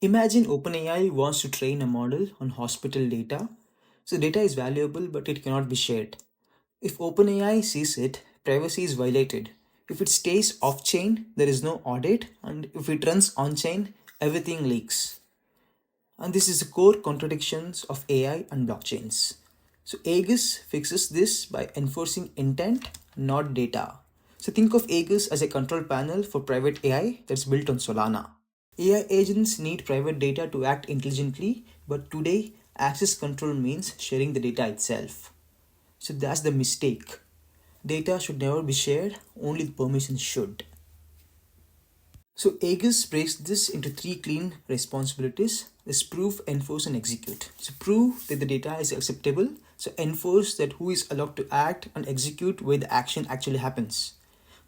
Imagine OpenAI wants to train a model on hospital data. So data is valuable, but it cannot be shared. If OpenAI sees it, privacy is violated. If it stays off-chain, there is no audit, and if it runs on-chain, everything leaks. And this is the core contradictions of AI and blockchains. So Aegis fixes this by enforcing intent, not data. So think of Aegis as a control panel for private AI that's built on Solana. AI agents need private data to act intelligently, but today, access control means sharing the data itself. So that's the mistake. Data should never be shared, only the permissions should. So Aegis breaks this into three clean responsibilities. Is prove, enforce, and execute. So prove that the data is acceptable. So enforce that who is allowed to act, and execute where the action actually happens.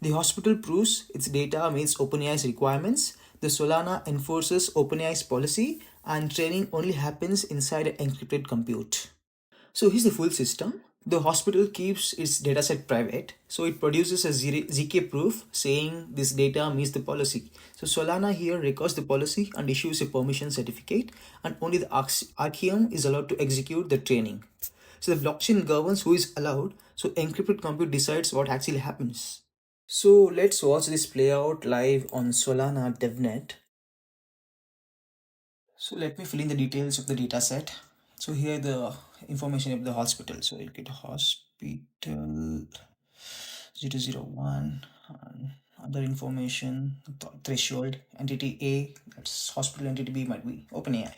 The hospital proves its data meets OpenAI's requirements. The Solana enforces OpenAI's policy, and training only happens inside an encrypted compute. So here's the full system. The hospital keeps its dataset private, so it produces a ZK proof saying this data meets the policy. So Solana here records the policy and issues a permission certificate, and only the Archeum is allowed to execute the training. So the blockchain governs who is allowed, so encrypted compute decides what actually happens. So let's watch this play out live on Solana DevNet. So let me fill in the details of the data set. So here the information of the hospital. So you'll get hospital 001 and other information, threshold, entity A, that's hospital, entity B might be OpenAI.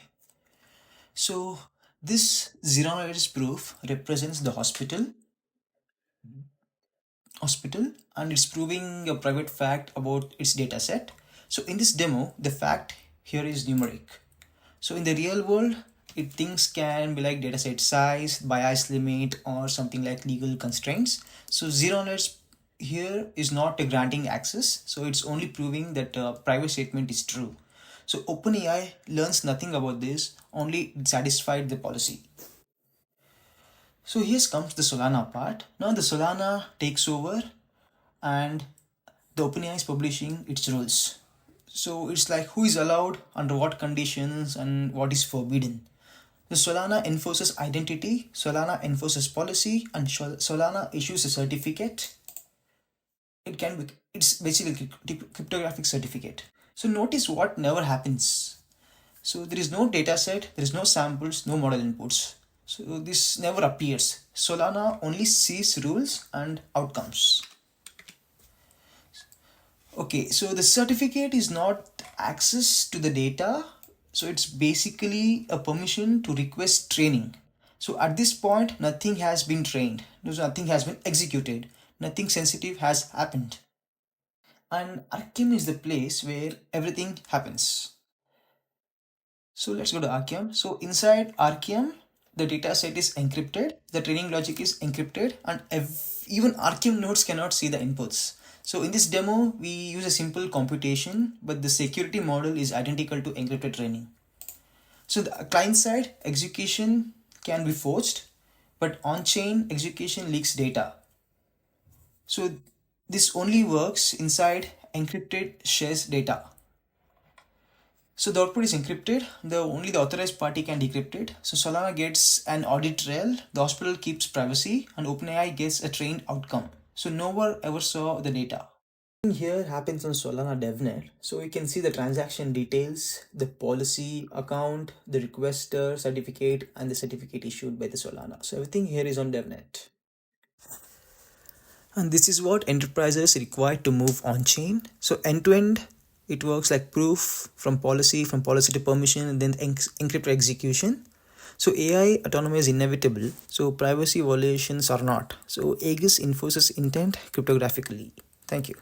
So this zero knowledge proof represents the hospital and it's proving a private fact about its data set. So in this demo, the fact here is numeric. So in the real world, things can be like dataset size, bias limit, or something like legal constraints. So zero knowledge here is not granting access. So it's only proving that a private statement is true. So OpenAI learns nothing about this, only it satisfied the policy. So here comes the Solana part. Now the Solana takes over and the OpenAI is publishing its rules. So it's like who is allowed, under what conditions, and what is forbidden. The Solana enforces identity, Solana enforces policy, and Solana issues a certificate. It's basically a cryptographic certificate. So notice what never happens. So there is no data set, there is no samples, no model inputs. So this never appears. Solana only sees rules and outcomes. Okay, so the certificate is not access to the data. So it's basically a permission to request training. So at this point, nothing has been trained. Nothing has been executed. Nothing sensitive has happened. And Archeum is the place where everything happens. So let's go to Archeum. So inside Archeum, the data set is encrypted, the training logic is encrypted, and even Archeum nodes cannot see the inputs. So in this demo, we use a simple computation, but the security model is identical to encrypted training. So the client side execution can be forged, but on-chain execution leaks data. So this only works inside encrypted shares data. So the output is encrypted, only the authorized party can decrypt it. So Solana gets an audit trail, the hospital keeps privacy, and OpenAI gets a trained outcome. So no one ever saw the data. Here happens on Solana DevNet. So you can see the transaction details, the policy account, the requester certificate, and the certificate issued by the Solana. So everything here is on DevNet. And this is what enterprises require to move on chain. So end to end, it works like proof from policy to permission, and then encrypted execution. So AI autonomy is inevitable. So privacy violations are not. So Aegis enforces intent cryptographically. Thank you.